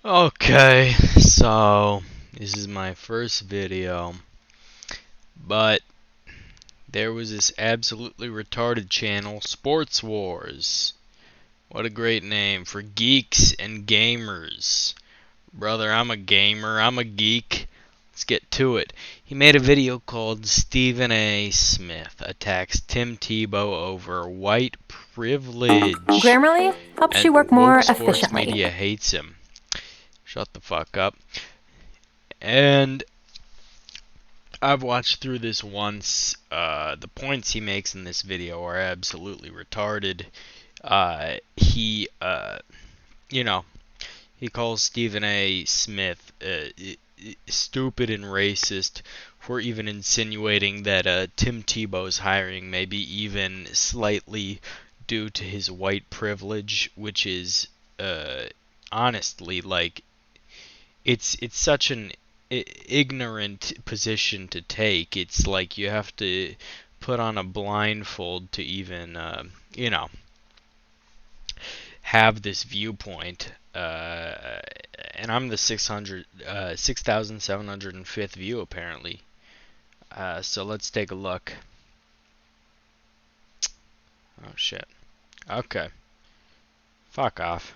Okay, so this is my first video, but there was this absolutely retarded channel, Sports Wars. What a great name for geeks and gamers. Brother, I'm a gamer, I'm a geek. Let's get to it. He made a video called Stephen A. Smith Attacks Tim Tebow Over White Privilege. Grammarly helps you And work woke more sports efficiently. media hates him. Shut the fuck up. And I've watched through this once. The points he makes in this video are absolutely retarded. He, he calls Stephen A. Smith stupid and racist for even insinuating that Tim Tebow's hiring may be even slightly due to his white privilege, which is honestly like it's such an ignorant position to take. It's like you have to put on a blindfold to even have this viewpoint. And I'm the 6,705th view apparently. So let's take a look. Oh shit. Okay. Fuck off.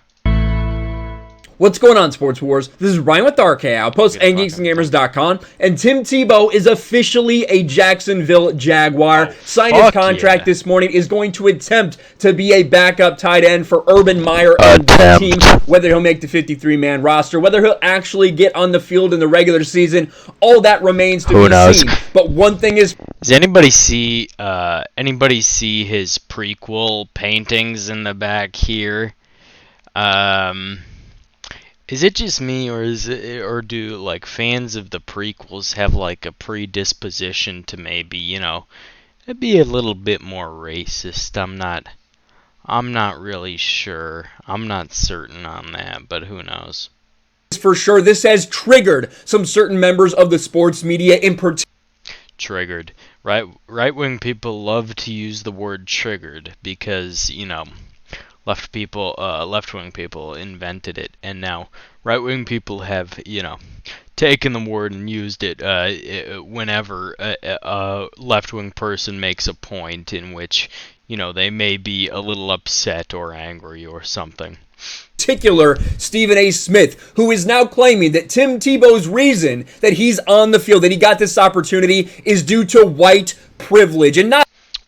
What's going on, Sports Wars? This is Ryan with RKO, post NGeeksandGamers.com, and Tim Tebow is officially a Jacksonville Jaguar. Signed his contract this morning, is going to attempt to be a backup tight end for Urban Meyer and the team. Whether he'll make the 53-man roster, whether he'll actually get on the field in the regular season, all that remains to be seen. But one thing is... Does anybody see his prequel paintings in the back here? Is it just me, or do like fans of the prequels have like a predisposition to maybe, be a little bit more racist? I'm not really sure. I'm not certain on that, but who knows? For sure, this has triggered some certain members of the sports media in particular. Triggered. Right-wing people love to use the word triggered because, left-wing people invented it, and now right-wing people have, taken the word and used it whenever a left-wing person makes a point in which, they may be a little upset or angry or something. Particular Stephen A. Smith, who is now claiming that Tim Tebow's reason that he's on the field, that he got this opportunity, is due to white privilege. And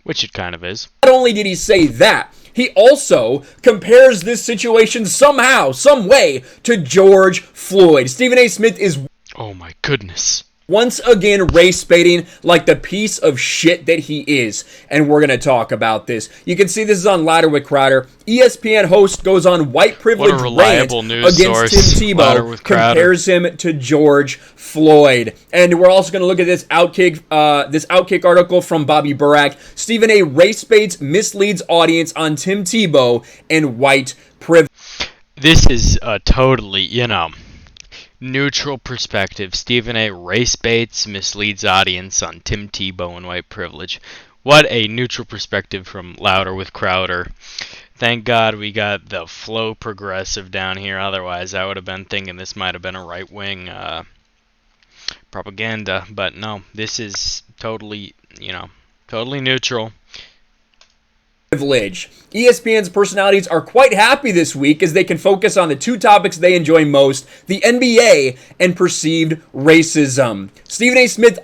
which it kind of is. Not only did he say that, he also compares this situation somehow, some way, to George Floyd. Stephen A. Smith is... Oh my goodness. Once again, race baiting like the piece of shit that he is. And we're going to talk about this. You can see this is on Louder with Crowder. ESPN host goes on white privilege rant against Tim Tebow, compares him to George Floyd. And we're also going to look at this Outkick article from Bobby Burack. Stephen A. race baits, misleads audience on Tim Tebow and white privilege. This is totally, neutral perspective. Stephen A. race baits, misleads audience on Tim Tebow and white privilege. What a neutral perspective from Louder with Crowder. Thank God we got the flow progressive down here. Otherwise, I would have been thinking this might have been a right-wing propaganda. But no, this is totally, totally neutral. Privilege. ESPN's personalities are quite happy this week as they can focus on the two topics they enjoy most, the NBA and perceived racism. Stephen A. Smith...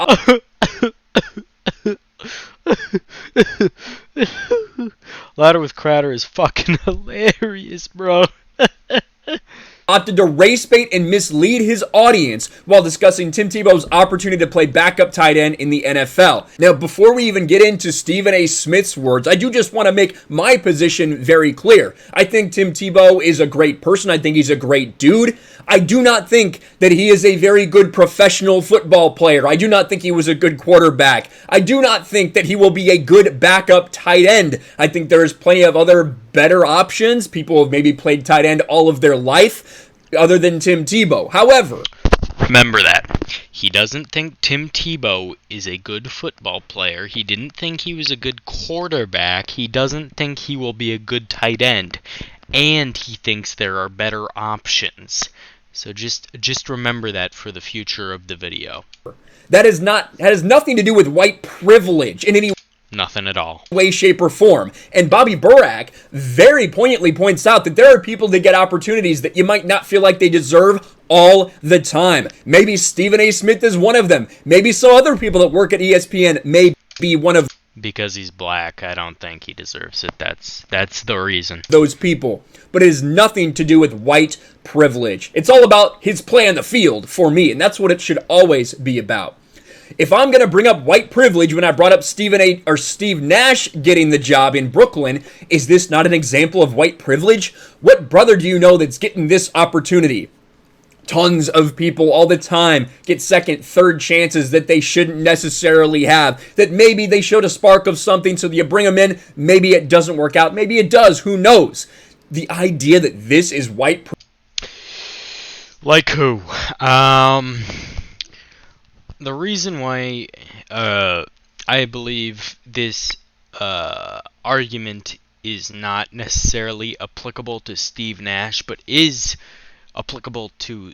Louder with Crowder is fucking hilarious, bro. opted to race bait and mislead his audience while discussing Tim Tebow's opportunity to play backup tight end in the NFL. Now, before we even get into Stephen A. Smith's words, I do just want to make my position very clear. I think Tim Tebow is a great person. I think he's a great dude. I do not think that he is a very good professional football player. I do not think he was a good quarterback. I do not think that he will be a good backup tight end. I think there's plenty of other better options. People have maybe played tight end all of their life other than Tim Tebow. However, remember that. He doesn't think Tim Tebow is a good football player. He didn't think he was a good quarterback. He doesn't think he will be a good tight end. And he thinks there are better options. So just remember that for the future of the video. That has nothing to do with white privilege in any Nothing at all. way, shape, or form. And Bobby Burak very poignantly points out that there are people that get opportunities that you might not feel like they deserve all the time. Maybe Stephen A. Smith is one of them. Maybe some other people that work at ESPN may be one of Because he's black, I don't think he deserves it. That's the reason. those people. But it has nothing to do with white privilege. It's all about his play on the field for me, and that's what it should always be about. If I'm going to bring up white privilege when I brought up Steve Nash getting the job in Brooklyn, is this not an example of white privilege? What brother do you know that's getting this opportunity? Tons of people all the time get second, third chances that they shouldn't necessarily have. That maybe they showed a spark of something, so you bring them in. Maybe it doesn't work out. Maybe it does. Who knows? The idea that this is white privilege. Like who? The reason why I believe this argument is not necessarily applicable to Steve Nash, but is applicable to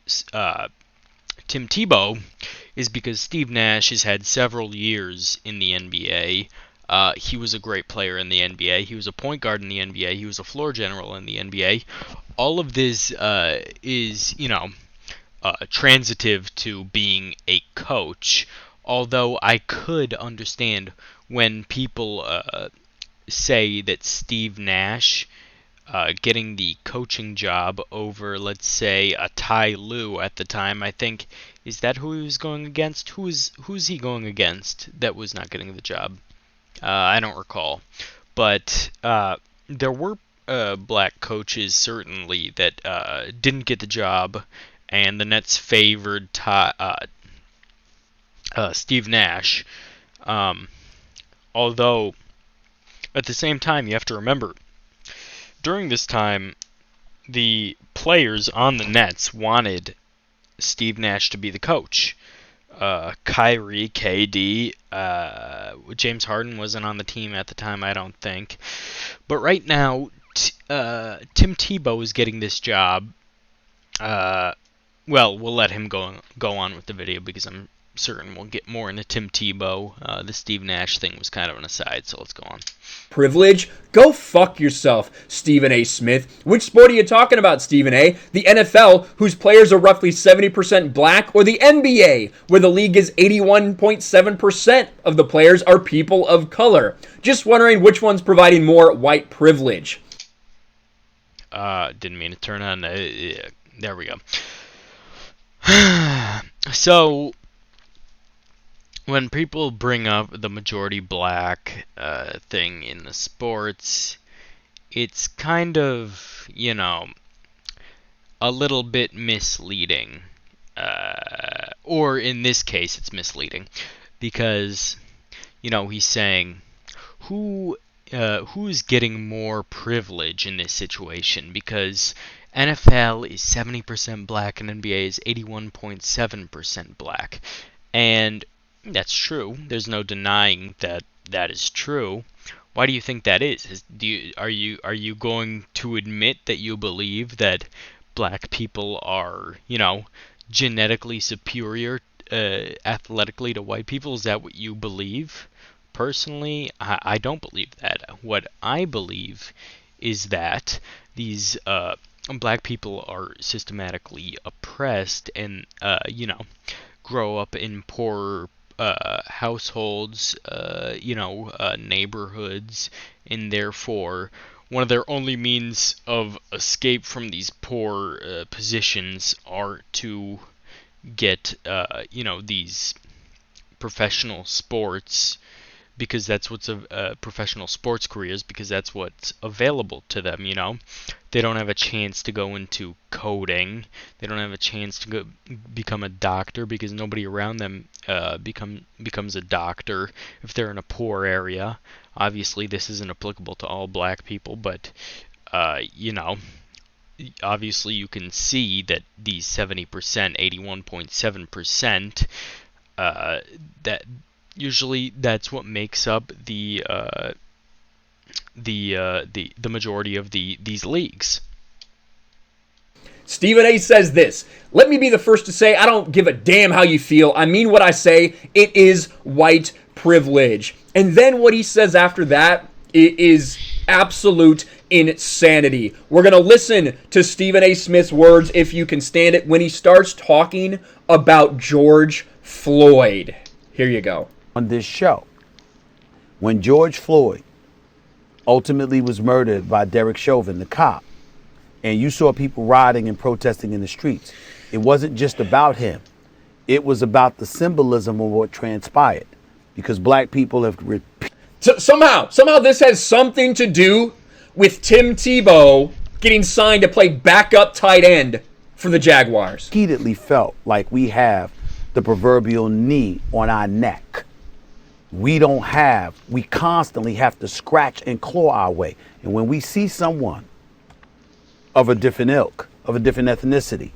Tim Tebow, is because Steve Nash has had several years in the NBA. He was a great player in the NBA. He was a point guard in the NBA. He was a floor general in the NBA. All of this is, transitive to being a coach, although I could understand when people say that Steve Nash getting the coaching job over, let's say, a Ty Lue at the time. I think, is that who he was going against? Who's he going against that was not getting the job? I don't recall. But there were black coaches, certainly, that didn't get the job, and the Nets favored Steve Nash. Although, at the same time, you have to remember, during this time, the players on the Nets wanted Steve Nash to be the coach. Kyrie, KD, James Harden wasn't on the team at the time, I don't think. But right now, Tim Tebow is getting this job. Well, we'll let him go on with the video because I'm certain we'll get more into Tim Tebow. The Steve Nash thing was kind of an aside, so let's go on. Privilege? Go fuck yourself, Stephen A. Smith. Which sport are you talking about, Stephen A.? The NFL, whose players are roughly 70% black, or the NBA, where the league is 81.7% of the players are people of color? Just wondering which one's providing more white privilege. Didn't mean to turn on. There we go. So, when people bring up the majority black thing in the sports, it's kind of, a little bit misleading. Or in this case, it's misleading. Because, he's saying, who's getting more privilege in this situation? Because NFL is 70% black and NBA is 81.7% black. And that's true. There's no denying that that is true. Why do you think that is? Are you going to admit that you believe that black people are, genetically superior athletically to white people? Is that what you believe? Personally, I don't believe that. What I believe is that these black people are systematically oppressed and, grow up in poor households, neighborhoods, and therefore one of their only means of escape from these poor positions are to get, these professional sports, because that's what's professional sports careers, because that's what's available to them. They don't have a chance to go into coding. They don't have a chance to become a doctor, because nobody around them becomes a doctor if they're in a poor area. Obviously, this isn't applicable to all black people, but obviously you can see that these 70%, 81.7%, that usually that's what makes up the majority of these leagues. Stephen A says this: "Let me be the first to say I don't give a damn how you feel. I mean what I say. It is white privilege." And then what he says after that, it is absolute insanity. We're going to listen to Stephen A. Smith's words, if you can stand it, when he starts talking about George Floyd. Here you go. On this show, when George Floyd ultimately was murdered by Derek Chauvin, the cop, and you saw people rioting and protesting in the streets, it wasn't just about him. It was about the symbolism of what transpired, because black people have So somehow this has something to do with Tim Tebow getting signed to play backup tight end for the Jaguars. repeatedly felt like we have the proverbial knee on our neck. We constantly have to scratch and claw our way. And when we see someone of a different ilk, of a different ethnicity,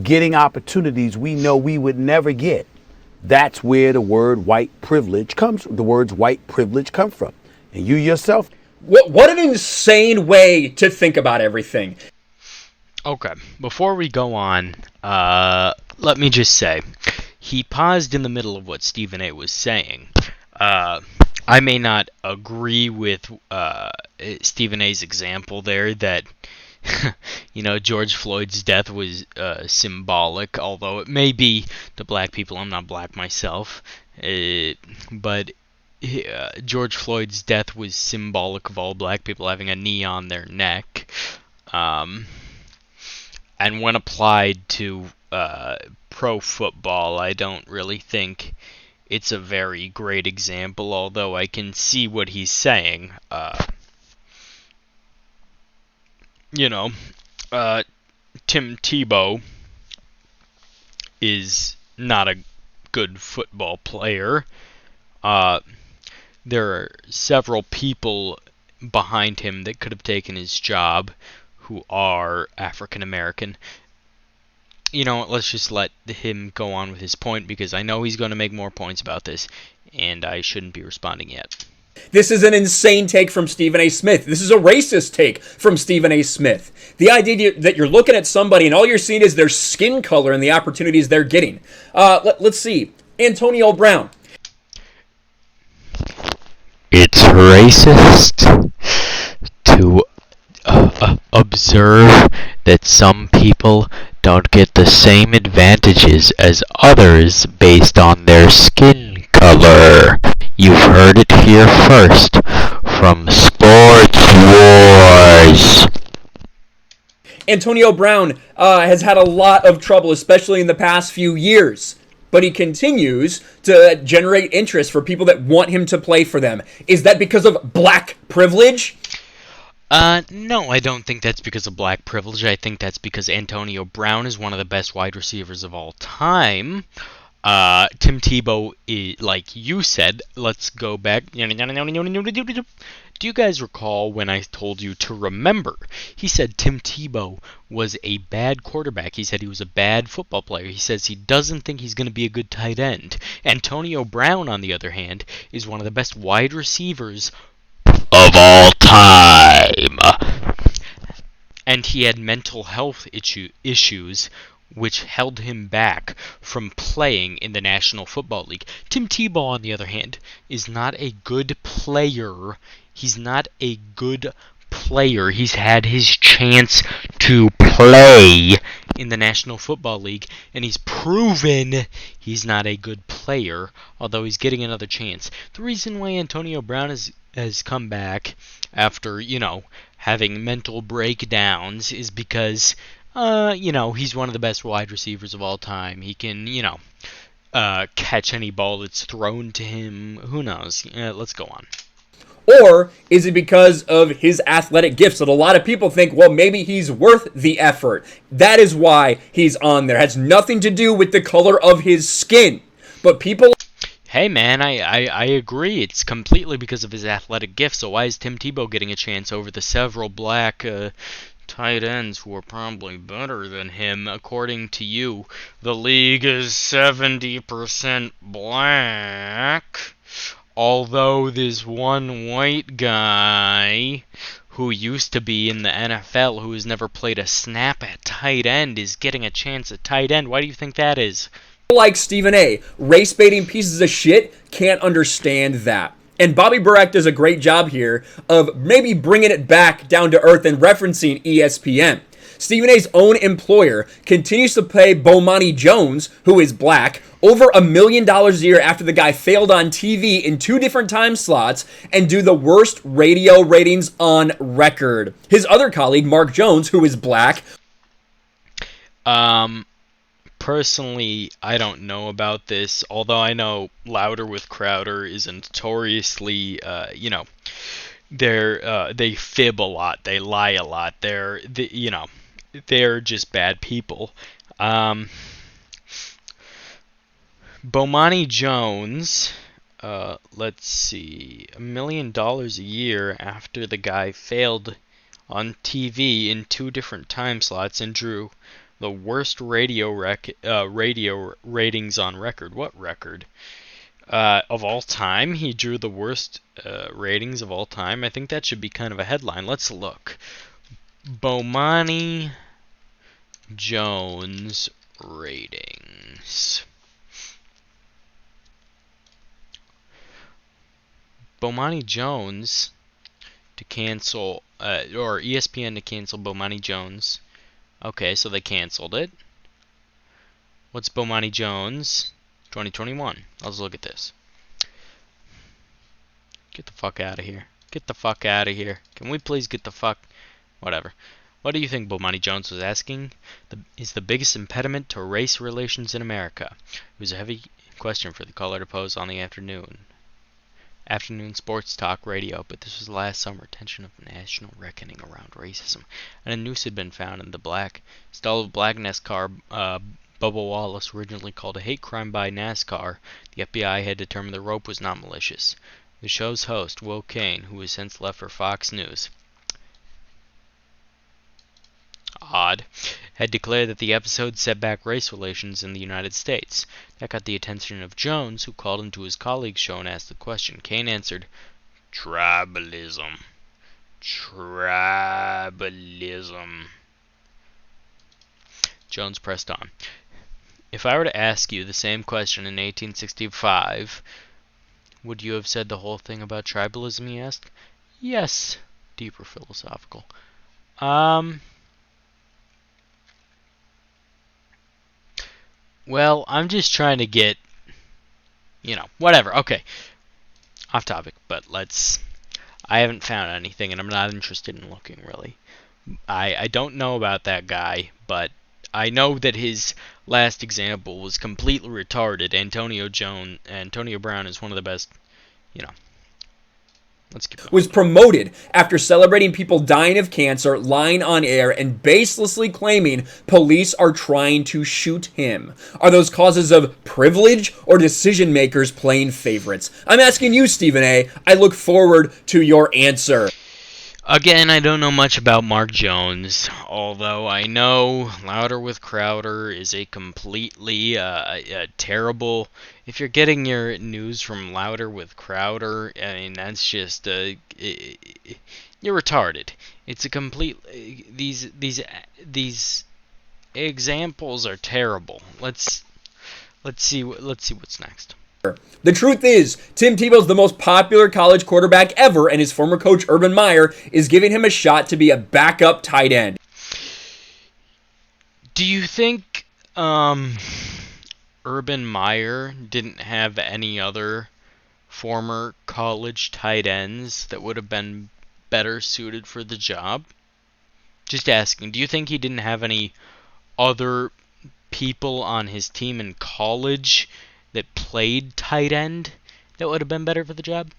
getting opportunities we know we would never get, that's where the words white privilege come from. And you yourself. What an insane way to think about everything. Okay, before we go on, let me just say, he paused in the middle of what Stephen A. was saying. I may not agree with Stephen A.'s example there that, George Floyd's death was symbolic, although it may be to black people. I'm not black myself, but George Floyd's death was symbolic of all black people having a knee on their neck. And when applied to pro football, I don't really think it's a very great example, although I can see what he's saying. Tim Tebow is not a good football player. There are several people behind him that could have taken his job who are African American. Let's just let him go on with his point, because I know he's going to make more points about this, and I shouldn't be responding yet. This is an insane take from Stephen A. Smith. This is a racist take from Stephen A. Smith. The idea that you're looking at somebody and all you're seeing is their skin color and the opportunities they're getting. Let's see. Antonio Brown. It's racist to observe that some people don't get the same advantages as others based on their skin color. You've heard it here first from Sports Wars. Antonio Brown has had a lot of trouble, especially in the past few years. But he continues to generate interest for people that want him to play for them. Is that because of black privilege? No, I don't think that's because of black privilege. I think that's because Antonio Brown is one of the best wide receivers of all time. Tim Tebow, like you said, let's go back. Do you guys recall when I told you to remember? He said Tim Tebow was a bad quarterback. He said he was a bad football player. He says he doesn't think he's going to be a good tight end. Antonio Brown, on the other hand, is one of the best wide receivers of all time. And he had mental health issues which held him back from playing in the National Football League. Tim Tebow, on the other hand, is not a good player. He's not a good player. He's had his chance to play in the National Football League, and he's proven he's not a good player, although he's getting another chance. The reason why Antonio Brown has come back after, having mental breakdowns is because he's one of the best wide receivers of all time. He can, catch any ball that's thrown to him. Who knows? Let's go on. Or is it because of his athletic gifts that a lot of people think, well, maybe he's worth the effort? That is why he's on there. It has nothing to do with the color of his skin. But people... Hey, man, I agree. It's completely because of his athletic gifts. So why is Tim Tebow getting a chance over the several black tight ends who are probably better than him? According to you, the league is 70% black. Although there's one white guy who used to be in the NFL, who has never played a snap at tight end, is getting a chance at tight end. Why do you think that is? Like Stephen A., race baiting pieces of shit can't understand that. And Bobby Burack does a great job here of maybe bringing it back down to earth and referencing ESPN. Stephen A's own employer continues to pay Bomani Jones, who is black, over $1 million a year after the guy failed on TV in 2 different time slots and do the worst radio ratings on record. His other colleague, Mark Jones, who is black. Personally, I don't know about this, although I know Louder with Crowder is a notoriously, they fib a lot, they lie a lot, they're just bad people. Bomani Jones, let's see, $1 million a year after the guy failed on TV in 2 different time slots and drew the worst radio ratings on record. What record? Of all time? He drew the worst ratings of all time. I think that should be kind of a headline. Let's look. Bomani Jones ratings. Bomani Jones to cancel, or ESPN to cancel Bomani Jones. Okay, so they canceled it. What's Bomani Jones 2021? Let's look at this. Get the fuck out of here. Get the fuck out of here. Can we please get the fuck... Whatever. What do you think Bomani Jones was asking? Is the biggest impediment to race relations in America? It was a heavy question for the caller to pose on the afternoon sports talk radio, but this was last summer. Tension of national reckoning around racism, and a noose had been found in the black stall of black NASCAR. Bubba Wallace, originally called a hate crime by NASCAR, the FBI had determined the rope was not malicious. The show's host, Will Kane, who has since left for Fox News, had declared that the episode set back race relations in the United States. That got the attention of Jones, who called into his colleague's show and asked the question. Kane answered, "Tribalism. Tribalism." Jones pressed on. If I were to ask you the same question in 1865, would you have said the whole thing about tribalism, he asked. Yes. Deeper philosophical. Well, I'm just trying to get, whatever. Okay. Off topic, but I haven't found anything, and I'm not interested in looking, really. I don't know about that guy, but I know that his last example was completely retarded. Antonio Brown is one of the best, Let's keep going. Was promoted after celebrating people dying of cancer, lying on air, and baselessly claiming police are trying to shoot him. Are those causes of privilege or decision makers playing favorites? I'm asking you, Stephen A. I look forward to your answer. Again, I don't know much about Mark Jones, although I know Louder with Crowder is a completely terrible... If you're getting your news from Louder with Crowder, I mean, that's just... you're retarded. It's a complete... These examples are terrible. Let's see what's next. The truth is, Tim Tebow's the most popular college quarterback ever, and his former coach, Urban Meyer, is giving him a shot to be a backup tight end. Do you think Urban Meyer didn't have any other former college tight ends that would have been better suited for the job? Just asking, do you think he didn't have any other people on his team in college that played tight end that would have been better for the job?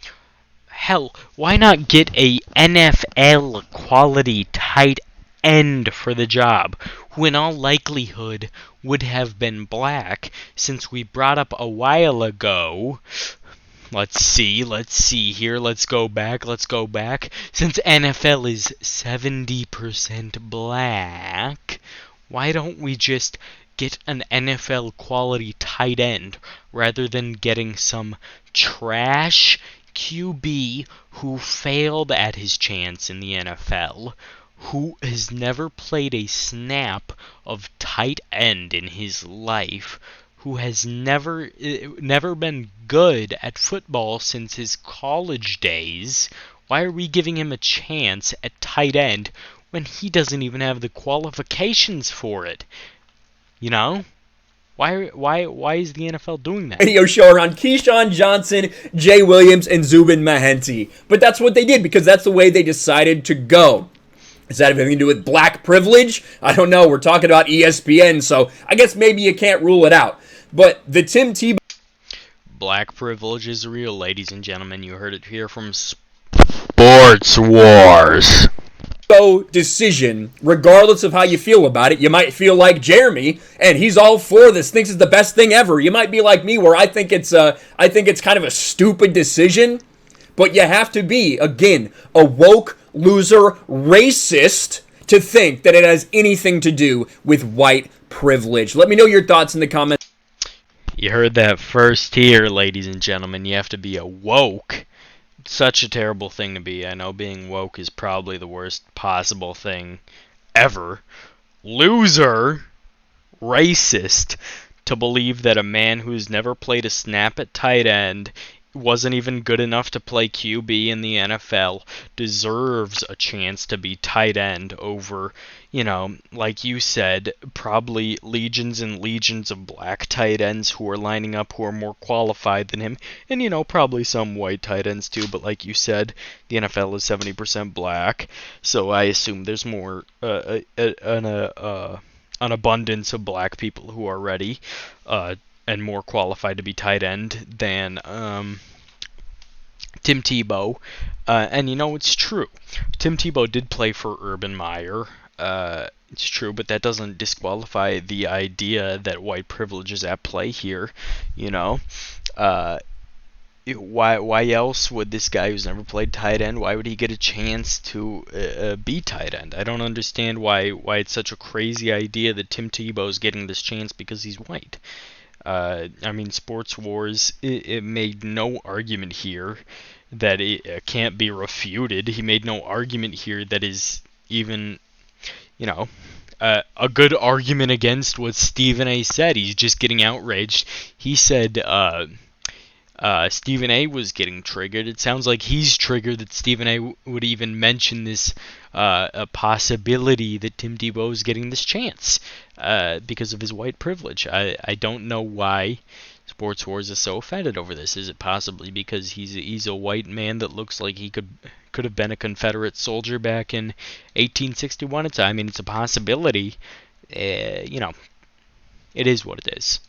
Hell, why not get a NFL quality tight end for the job, who in all likelihood would have been black, since we brought up a while ago... Let's see here, let's go back. Since NFL is 70% black, why don't we just get an NFL quality tight end rather than getting some trash QB who failed at his chance in the NFL, who has never played a snap of tight end in his life, who has never been good at football since his college days. Why are we giving him a chance at tight end when he doesn't even have the qualifications for it? You know? Why is the NFL doing that? Radio show around Keyshawn Johnson, Jay Williams, and Zubin Mehenti. But that's what they did because that's the way they decided to go. Does that have anything to do with black privilege? I don't know. We're talking about ESPN, so I guess maybe you can't rule it out. But the Tim Tebow Black privilege is real, ladies and gentlemen. You heard it here from Sports Wars. decision, regardless of how you feel about it, you might feel like Jeremy, and he's all for this, thinks it's the best thing ever. You might be like me, where I think it's kind of a stupid decision. But you have to be, again, a woke, loser, racist to think that it has anything to do with white privilege. Let me know your thoughts in the comments. You heard that first here, ladies and gentlemen. You have to be a woke. Such a terrible thing to be. I know being woke is probably the worst possible thing ever. Loser, racist, to believe that a man who's never played a snap at tight end, wasn't even good enough to play QB in the NFL, deserves a chance to be tight end over, like you said, probably legions and legions of black tight ends who are lining up who are more qualified than him, and probably some white tight ends too, but like you said, the NFL is 70% black, so I assume there's more an abundance of black people who are ready and more qualified to be tight end than Tim Tebow. And it's true. Tim Tebow did play for Urban Meyer. It's true, but that doesn't disqualify the idea that white privilege is at play here. Why else would this guy who's never played tight end, why would he get a chance to be tight end? I don't understand why it's such a crazy idea that Tim Tebow is getting this chance because he's white. Sports Wars, it made no argument here that it can't be refuted. He made no argument here that is even, a good argument against what Stephen A. said. He's just getting outraged. He said Stephen A. was getting triggered. It sounds like he's triggered that Stephen A. would even mention this a possibility that Tim Tebow is getting this chance because of his white privilege. I don't know why Sports Wars is so offended over this. Is it possibly because he's a white man that looks like he could have been a Confederate soldier back in 1861? It's a possibility. It is what it is.